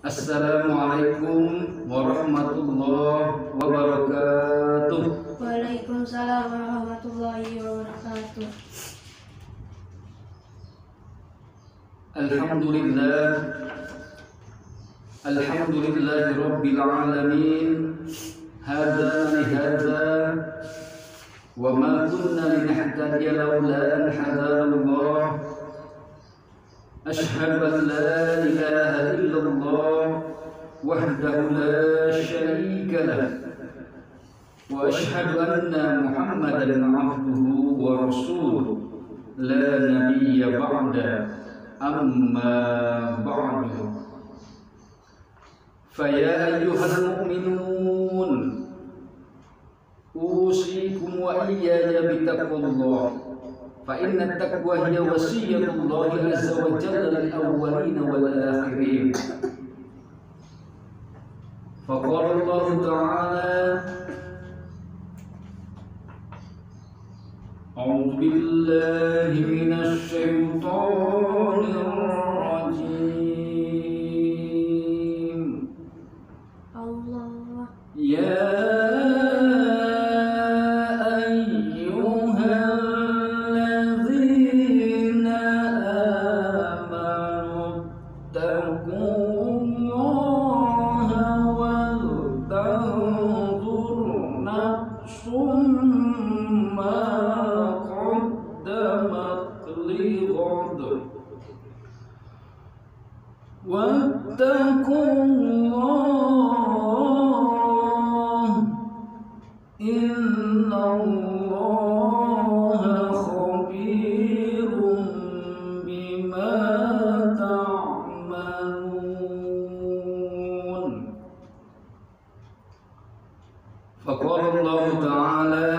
Assalamualaikum warahmatullahi wabarakatuh. Waalaikumsalam warahmatullahi wabarakatuh. Alhamdulillahi rabbil alamin. Hadza wa ma kunna linahtadiya laula an hadana Allah. أشهد أن لا إله إلا الله وحده لا شريك له وأشهد أن محمدا عبده ورسوله لا نبي بعده أما بعد فيا أيها المؤمنون أوصيكم وإياي بتقوى الله فإن التقوى هي وصية الله عز وجل للأولين والآخرين. فقال الله تعالى: أعوذ بالله من الشيطان الرجيم. Allah. يا واتقوا الله إن الله خبير بما تعملون. فقال الله تعالى: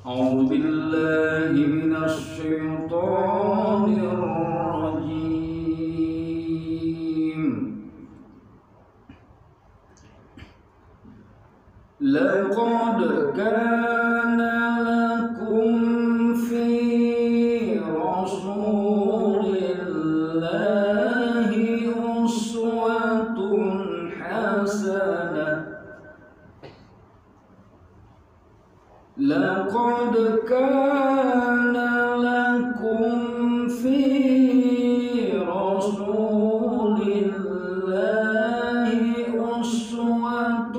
أعوذ بالله من الشيطان الرجيم. لقد كان لكم في رسول الله أسوة حسنة. لقد كان لكم في رسول الله أسوة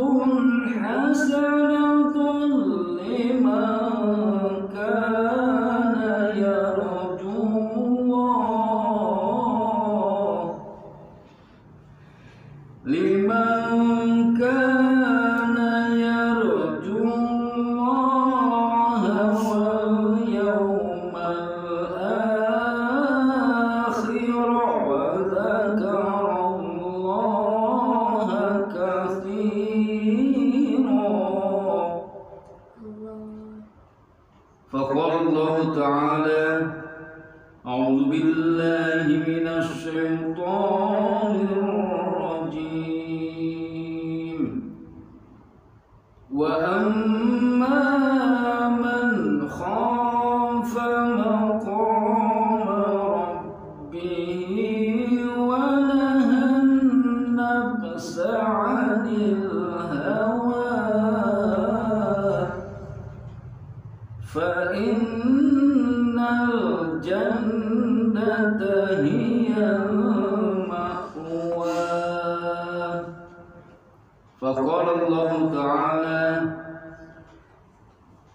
حسنة لمن كان يرجو الله واليوم الآخر وذكر الله كثيرا. فقال الله تعالى: أعوذ بالله من الشيطان الرجيم. وأما من خاف مقام ربه ونهى النفس عن الهوى فإن الجنة هي المأوى. فقال الله تعالى: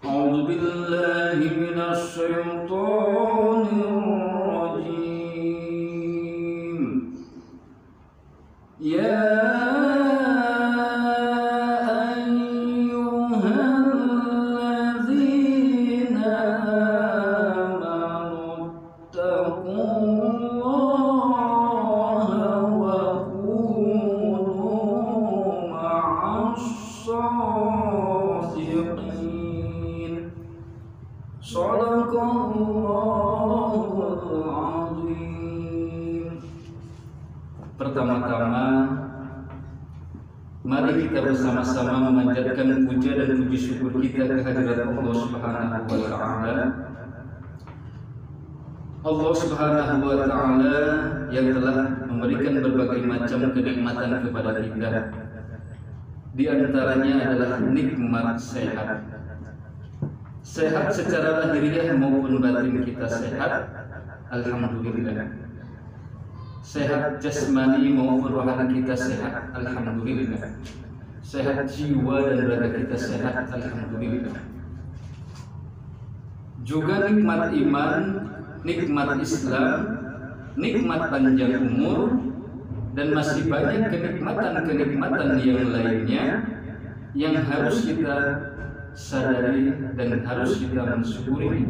أعوذ بالله من الشيطان الرجيم. يا أيها الذين آمنوا اتقوا الله وكونوا مع الصادقين. Shadaqallahul azim. Pertama-tama, mari kita bersama-sama memanjatkan puja dan puji syukur kita kehadirat Allah Subhanahu wa Ta'ala Allah Subhanahu wa Ta'ala yang telah memberikan berbagai macam kenikmatan kepada kita. Di antaranya adalah nikmat sehat. Sehat secara lahiriah maupun batin kita sehat, alhamdulillah. Sehat jasmani maupun rohani kita sehat, alhamdulillah. Sehat jiwa dan raga kita sehat, alhamdulillah. Juga nikmat iman, nikmat Islam, nikmat panjang umur, dan masih banyak kenikmatan-kenikmatan yang lainnya yang harus kita sadari dan harus kita mensyukuri.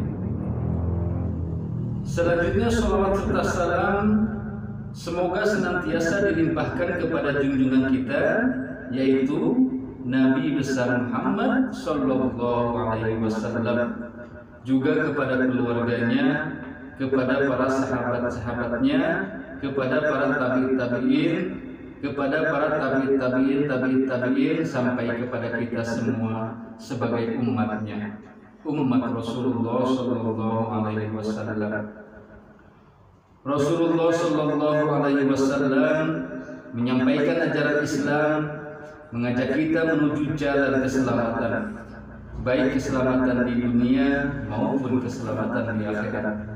Selanjutnya salawat serta salam semoga senantiasa dilimpahkan kepada junjungan kita, yaitu Nabi besar Muhammad Sallallahu Alaihi Wasallam, juga kepada keluarganya, kepada para sahabat-sahabatnya, kepada para tabi'in, kepada para tabi'in sampai kepada kita semua sebagai umatnya, umat Rasulullah Sallallahu Alaihi Wasallam. Rasulullah Sallallahu Alaihi Wasallam menyampaikan ajaran Islam, mengajak kita menuju jalan keselamatan, baik keselamatan di dunia maupun keselamatan di akhirat.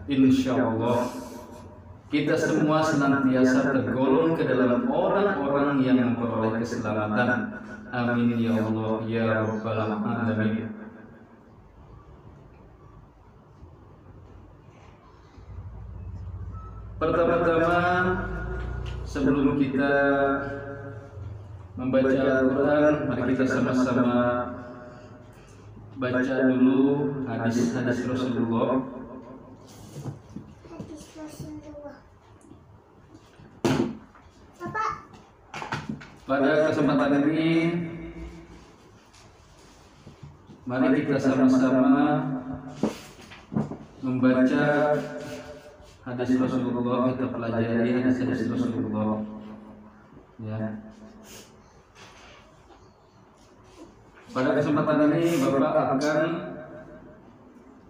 Insyaallah kita semua senantiasa tergolong ke dalam orang-orang yang memperoleh keselamatan. Amin ya Allah ya Rabbal Alamin. Pertama-tama sebelum kita membaca Al-Quran, mari kita sama-sama baca dulu hadis-hadis Rasulullah. Pada kesempatan ini, mari kita sama-sama membaca hadis Rasulullah, kita pelajari hadis-hadis Rasulullah. Ya. Pada kesempatan ini Bapak akan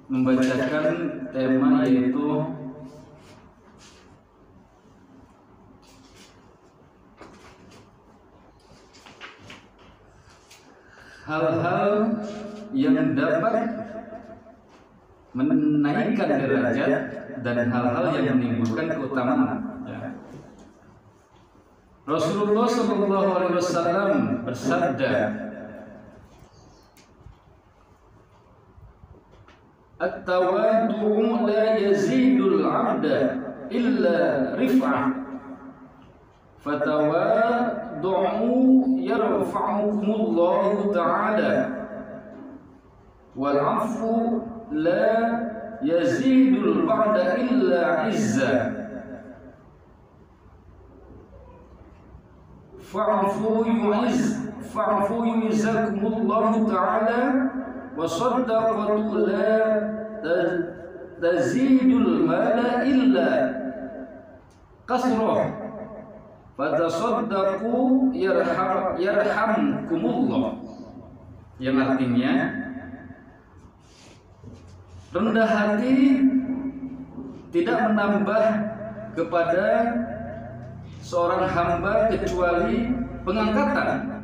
membacakan tema, yaitu hal-hal yang dapat menaikkan derajat dan hal-hal yang menimbulkan keutamaan. Ya. Rasulullah Sallallahu Alaihi Wasallam bersabda, "At-tawaddu'u la yazidul 'abda illa rif'ah, fatawaddu'u yarfa'ukumullahu ta'ala, wal 'afwu la yazidul ba'da illa 'izza, fa'fu yu'izzakumullahu ta'ala, wa saddaqatu la tazidul mala illa kasrah, fatasaddaqu yarhamkumullah." Yang artinya, rendah hati tidak menambah kepada seorang hamba kecuali pengangkatan.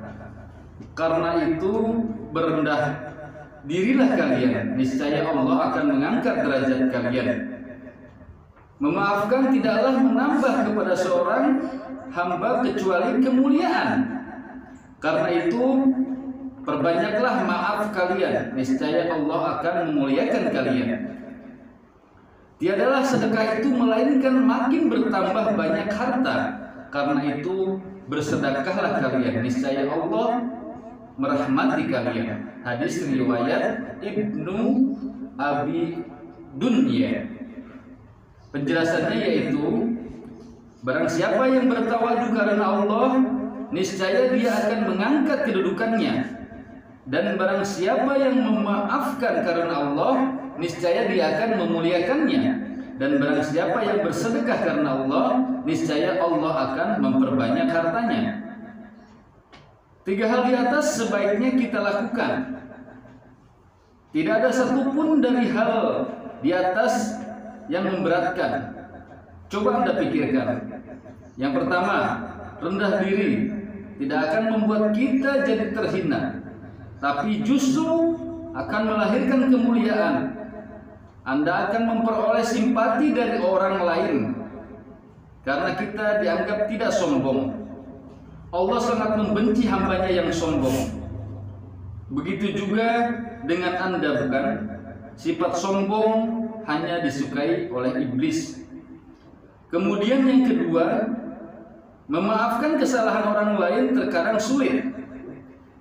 Karena itu berendah dirilah kalian, niscaya Allah akan mengangkat derajat kalian. Memaafkan tidaklah menambah kepada seorang hamba kecuali kemuliaan. Karena itu perbanyaklah maaf kalian, niscaya Allah akan memuliakan kalian. Tiadalah sedekah itu melainkan makin bertambah banyak harta. Karena itu bersedekahlah kalian, niscaya Allah merahmati kalian. Hadis riwayat Ibnu Abi Dunya. Penjelasannya yaitu, barang siapa yang bertawadu karena Allah, niscaya dia akan mengangkat kedudukannya. Dan barang siapa yang memaafkan karena Allah, niscaya dia akan memuliakannya. Dan barang siapa yang bersedekah karena Allah, niscaya Allah akan memperbanyak hartanya. 3 hal di atas sebaiknya kita lakukan. Tidak ada satupun dari hal di atas yang memberatkan. Coba Anda pikirkan. Yang pertama, rendah diri tidak akan membuat kita jadi terhina, tapi justru akan melahirkan kemuliaan. Anda akan memperoleh simpati dari orang lain karena kita dianggap tidak sombong. Allah sangat membenci hambanya yang sombong. Begitu juga dengan Anda, bukan? Sifat sombong hanya disukai oleh iblis. Kemudian yang kedua, memaafkan kesalahan orang lain terkadang sulit.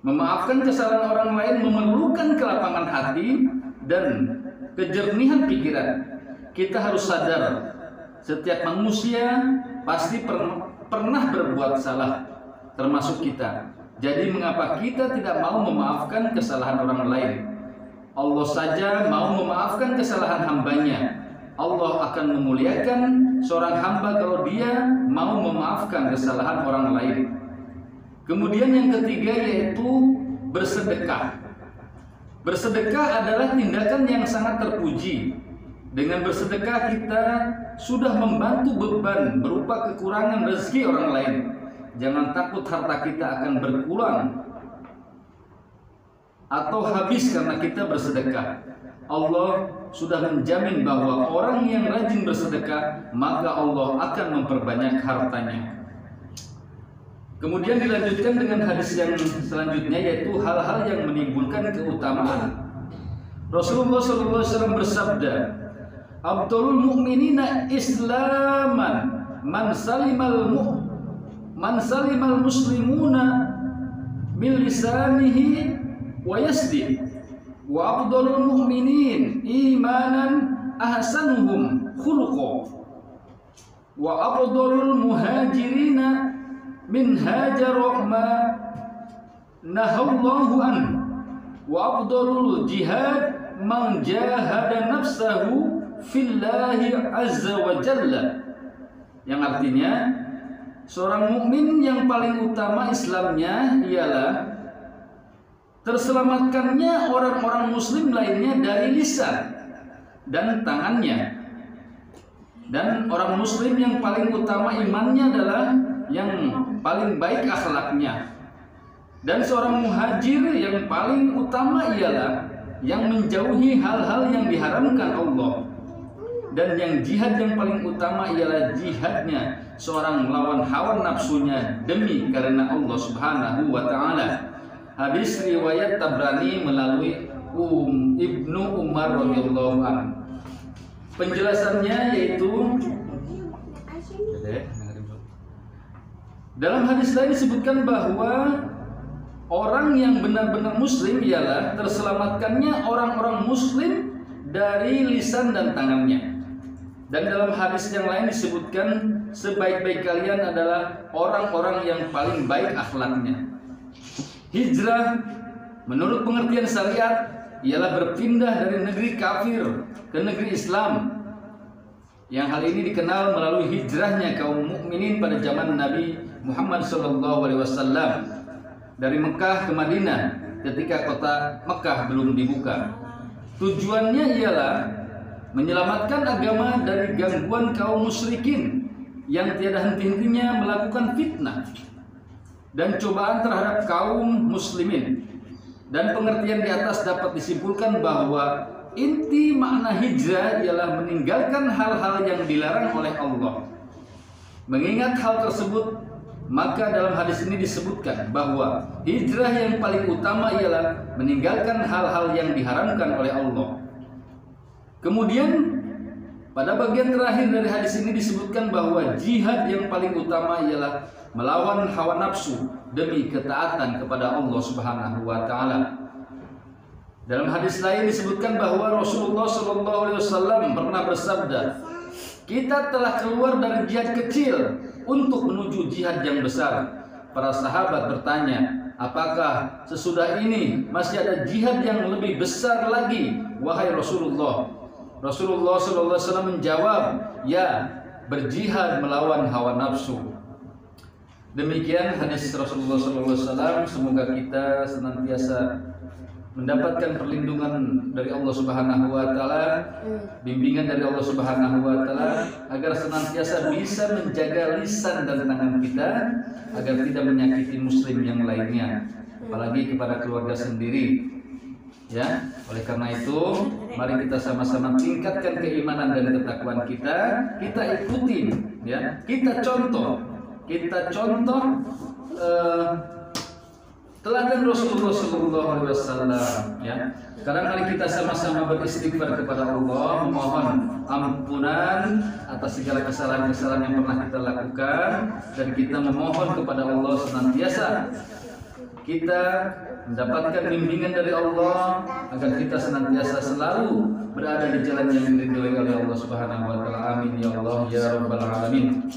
Memaafkan kesalahan orang lain memerlukan kelapangan hati dan kejernihan pikiran. Kita harus sadar, setiap manusia pasti pernah berbuat salah, termasuk kita. Jadi mengapa kita tidak mau memaafkan kesalahan orang lain? Allah saja mau memaafkan kesalahan hambanya. Allah akan memuliakan seorang hamba kalau dia mau memaafkan kesalahan orang lain. Kemudian yang ketiga yaitu bersedekah. Bersedekah adalah tindakan yang sangat terpuji. Dengan bersedekah kita sudah membantu beban berupa kekurangan rezeki orang lain. Jangan takut harta kita akan berkurang atau habis karena kita bersedekah. Allah sudah menjamin bahwa orang yang rajin bersedekah, maka Allah akan memperbanyak hartanya. Kemudian dilanjutkan dengan hadis yang selanjutnya, yaitu hal-hal yang menimbulkan keutamaan. Rasulullah SAW bersabda, "Abdulul mu'minina islaman man salimal muslimuna min lisanihi wa yasdi wa afdalul mu'minin imanan ahsanuhum khuluqa wa afdalul muhajirina min hajara ma nahallahu an wa afdalul jihad man jahada nafsahu fillahi azza wa jalla." Yang artinya, seorang mukmin yang paling utama Islamnya ialah terselamatkannya orang-orang muslim lainnya dari lisan dan tangannya. Dan orang muslim yang paling utama imannya adalah yang paling baik akhlaknya. Dan seorang muhajir yang paling utama ialah yang menjauhi hal-hal yang diharamkan Allah. Dan yang jihad yang paling utama ialah jihadnya seorang melawan hawa nafsunya demi karena Allah Subhanahu wa taala. Hadis riwayat Tabrani melalui Ibnu Umar radhiyallahu anhu. Penjelasannya yaitu dalam hadis lain disebutkan bahwa orang yang benar-benar muslim ialah terselamatkannya orang-orang muslim dari lisan dan tangannya. Dan dalam hadis yang lain disebutkan sebaik-baik kalian adalah orang-orang yang paling baik akhlaknya. Hijrah menurut pengertian syariat ialah berpindah dari negeri kafir ke negeri Islam. Yang hal ini dikenal melalui hijrahnya kaum mukminin pada zaman Nabi Muhammad SAW dari Mekah ke Madinah ketika kota Mekah belum dibuka. Tujuannya ialah menyelamatkan agama dari gangguan kaum musyrikin yang tiada henti-hentinya melakukan fitnah dan cobaan terhadap kaum muslimin. Dan pengertian di atas dapat disimpulkan bahwa inti makna hijrah ialah meninggalkan hal-hal yang dilarang oleh Allah. Mengingat hal tersebut, maka dalam hadis ini disebutkan bahwa hijrah yang paling utama ialah meninggalkan hal-hal yang diharamkan oleh Allah. Kemudian pada bagian terakhir dari hadis ini disebutkan bahwa jihad yang paling utama ialah melawan hawa nafsu demi ketaatan kepada Allah Subhanahu wa taala. Dalam hadis lain disebutkan bahwa Rasulullah SAW pernah bersabda, "Kita telah keluar dari jihad kecil untuk menuju jihad yang besar." Para sahabat bertanya, "Apakah sesudah ini masih ada jihad yang lebih besar lagi, wahai Rasulullah?" Rasulullah SAW menjawab, "Ya, berjihad melawan hawa nafsu." Demikian hadis Rasulullah SAW. Semoga kita senantiasa mendapatkan perlindungan dari Allah Subhanahu wa taala, bimbingan dari Allah Subhanahu wa taala, agar senantiasa bisa menjaga lisan dan tangan kita agar tidak menyakiti muslim yang lainnya, apalagi kepada keluarga sendiri. Ya, oleh karena itu, mari kita sama-sama tingkatkan keimanan dan ketakwaan kita ikutin, ya, kita contoh teladan Rasulullah SAW, ya. Sekarang mari kita sama-sama beristighfar kepada Allah, memohon ampunan atas segala kesalahan-kesalahan yang pernah kita lakukan, dan kita memohon kepada Allah senantiasa kita mendapatkan bimbingan dari Allah agar kita senantiasa selalu berada di jalan yang diridhoi oleh Allah Subhanahu wa taala. Amin ya Allah ya rabbal alamin.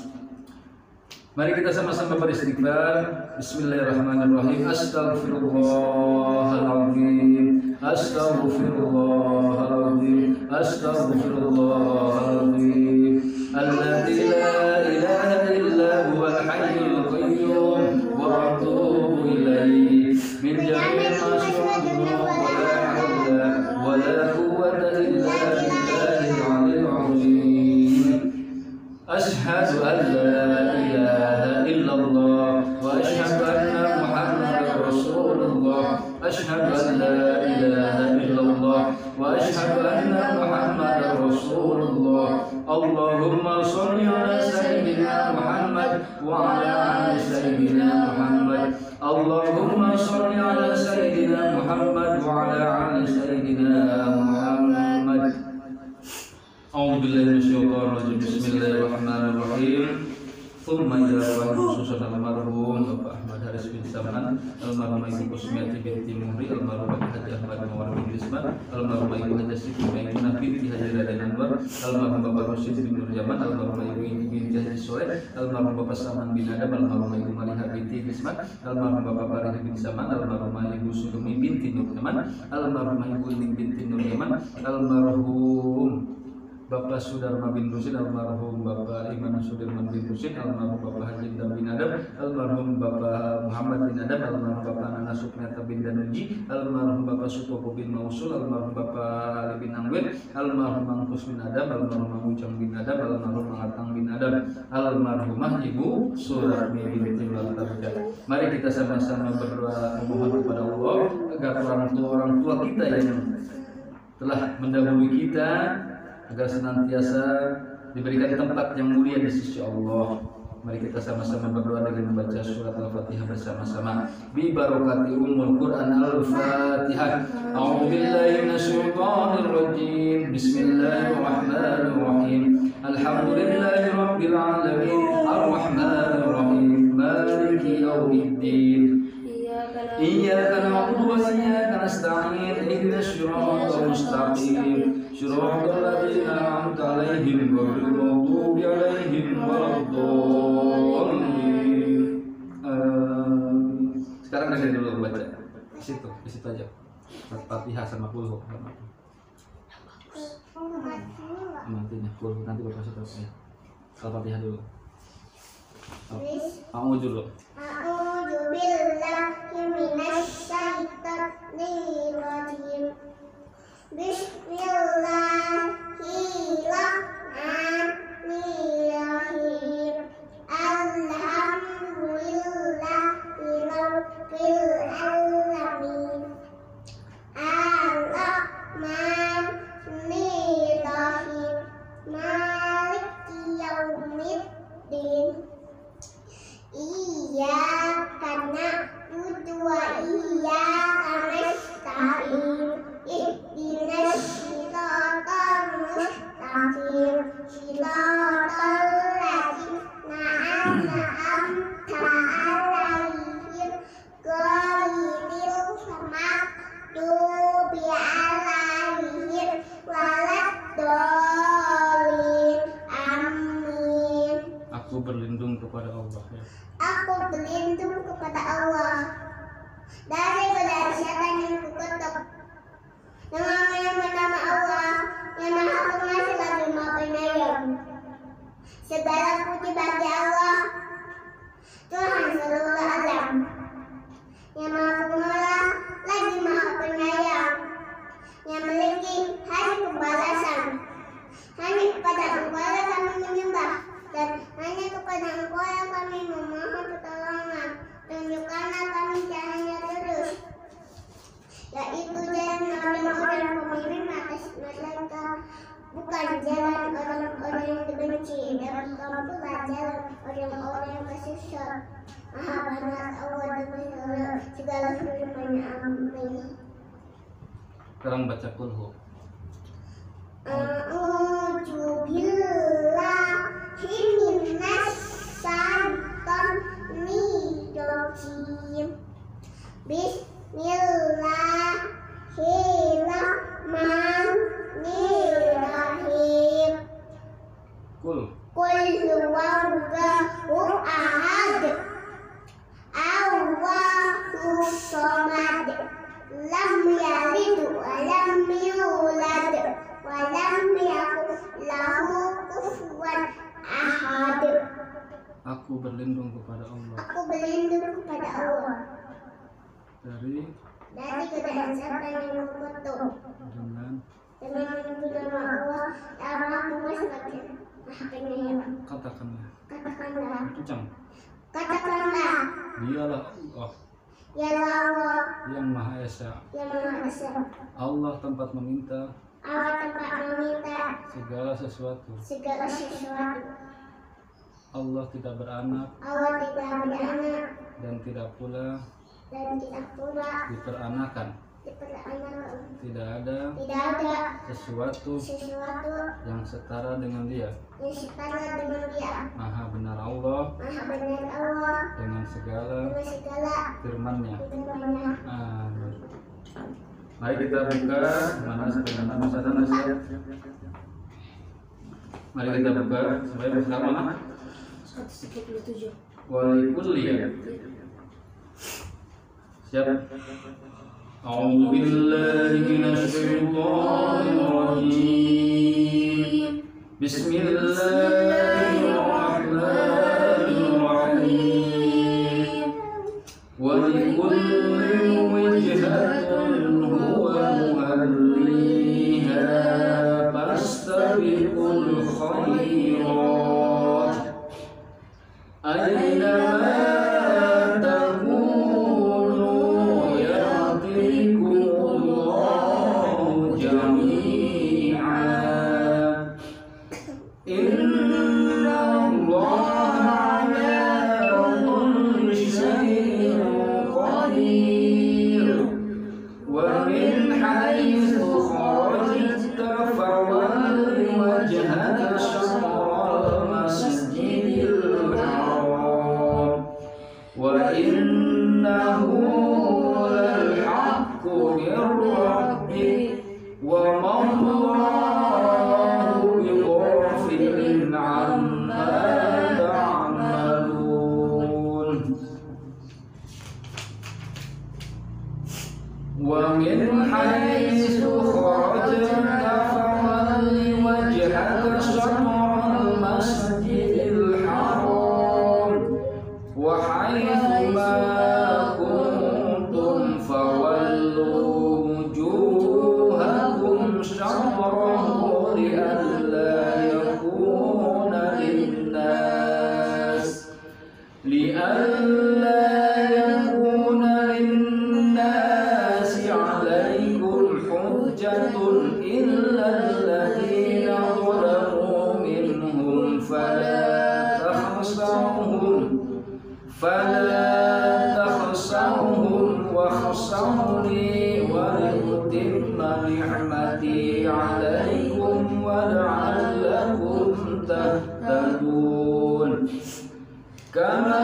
Mari kita sama-sama beristighfar. Bismillahirrahmanirrahim. Astaghfirullahaladzim. Astaghfirullahaladzim. Astaghfirullahaladzim. Alladzi la ilaha illa huwal hayyul qayyum wa atubu ilaihi min jami'i ma syu'ibna wa la hawla wa la quwwata illa billahil 'aliyyil 'azim. Ashhadu an la ilaha illallah wa ashhadu anna Muhammadar Rasulullah. Ashhadu an la ilaha illallah wa ashhadu anna Muhammadar Rasulullah. Allahumma shalli ala sayyidina Muhammad wa ala ali sayyidina Muhammad. Allahumma shalli ala sayyidina Muhammad wa ala ali sayyidina Muhammad. A'udzubillahi minasyaitonir rajim. Bismillahirrahmanirrahim. Tsumma ila khususan almarhum Bapak Ahmad Haris bin Saman, almarhum Ibu Kusmiati binti Muhri, almarhum Haji Ahmad Mawar bin Risman, almarhum Ibu Haji Siti Maimunah binti Haji Raden Anwar, almarhum Bapak Rosyid bin Nur Jaman, almarhum Ibu binti Haji Soleh, almarhum Bapak Saman bin Adam, almarhum Ibu Maliha binti Risman, almarhum Bapak Farih bin Saman, almarhum Ibu Sudumi binti Nur Jaman, almarhum Ibu Ining binti Nur Jaman, almarhum Bapak Sudarma bin Rusin, almarhum Bapak Iman Sudirman bin Rusin, almarhum Bapak Haji bin Adam, almarhum Bapak Muhammad bin Adam, almarhum Bapak Nana Supnata bin Danuji, almarhum Bapak Sutopo bin Mausul, almarhum Bapak Ali bin Angwir, almarhum Mangkus bin Adam, almarhum Mang Ucang bin Adam, almarhum Mangatang bin Adam, almarhumah Ibu Sudarmi binti Latabja. Mari kita sama-sama berdoa memohon kepada Allah agar orang tua kita yang telah mendahului kita agar senantiasa diberikan tempat yang mulia di sisi Allah. Mari kita sama-sama berdoa dengan membaca surat Al-Fatihah bersama-sama. Bi barakati Ummul Quran Al-Fatihah. A'udzu billahi minasyaitonir rajim. Bismillahirrahmanirrahim. Alhamdulillahi rabbil alamin. Arrahmanir rahim. Maliki yaumiddin. Iyyaka na'budu wa iyyaka nasta'in. Ihdinas siratal mustaqim. Shiratal ladzina an'amta 'alaihim ghairil maghdubi 'alaihim waladdallin. Sekarang dari dulu baca. Di situ aja. Al-Fatihah sama Qul nantinya Qul nanti Bapak setel ya. Al-Fatihah dulu. A'udzu dulu. A'udzu billahi minasy syaithanir rajim. Bismillahirrahmanirrahim. Alhamdulillahirabbil alamin. Ar-Rahmanir Rahim. Maliki yaumiddin. Iyyaka na'budu wa iyyaka nasta'in. Ihdinas siratal mustaqim. Siratal ladzina an'amta 'alaihim ghairil maghdubi 'alaihim waladdallin. Amin. Aku berlindung kepada Allah ya. Aku berlindung kepada Allah dari setan yang kukutuk. Dengan nama Allah yang Maha Pengasih lagi Maha Penyayang. Segala puji bagi Allah, Tuhan seluruh alam, yang Maha Pengolah lagi Maha Penyayang. penyayang, yang memiliki hari pembalasan. Hanya kepada Engkau lah kami menyembah, dan hanya kepada Engkau lah kami memohon pertolongan. Tunjukkanlah kami jalannya terus, yaitu jalan orang-orang pemimpin atas mereka, bukan jalan orang-orang yang dibenci, dan bukan pula jalan orang-orang yang tersesat. Maha benar Allah dengan segala firman-Nya. Amin. Sekarang baca kulhu. A'udzu billahi minasy syaithanir rajim. Bismillahirrahmanirrahim. Kul. Qul huwallahu ahad. Allahu samad. Lam yalid wa lam yulad wa lam yakul lahu kufuwan ahad. Aku berlindung kepada Allah Aku berlindung kepada Allah dari godaan setan yang kukutuk. dengan Dengan nama Allah yang Maha Penguasa lagi Maha Penyayang. katakanlah Katakanlah, Dialah Allah Dialah Allah yang Maha Esa. yang Maha Esa. Allah tempat meminta Allah tempat meminta segala sesuatu. segala sesuatu. Allah tidak beranak Allah tidak beranak dan tidak pula dan tidak pula diperanakan. diperanakan. Tidak ada Tidak ada sesuatu sesuatu yang setara dengan Dia. yang setara dengan Dia. Maha benar Allah Maha benar Allah dengan segala dengan segala firman-Nya. firman-Nya. Amin. Mari kita buka mana sepeda sana nasihat. Mari kita buka supaya bersama mana? 137. Walikulli. Siap. A'udzu billahi minasy syaithanir rajim. Bismillahirrahmanirrahim. Walikulli wijhatun huwa muwalliha fastabiqul khairat. Aynama takunu ya'tikumullahu jami'an. Inna Allaha 'ala kulli syai'in qadir. Wa min haitsu kharajta fawalli wajhaka syatral masjidil haram wa innahu lal haqqu min rabbik wa ma Allahu bighafilin 'amma ta'malun. Wa min haitsu kharajta fawalli wajhaka syatral masjidil haram wa haitsu ma kuntum fawallu wujuhakum syatrahu li'alla yakuna linnas alaikum hujjatun illa alladhina zalamu minhum fala takhshawhum wakhshawni wa liutimma ni'mati 'alaikum wa la'allakum tahtadun. Kama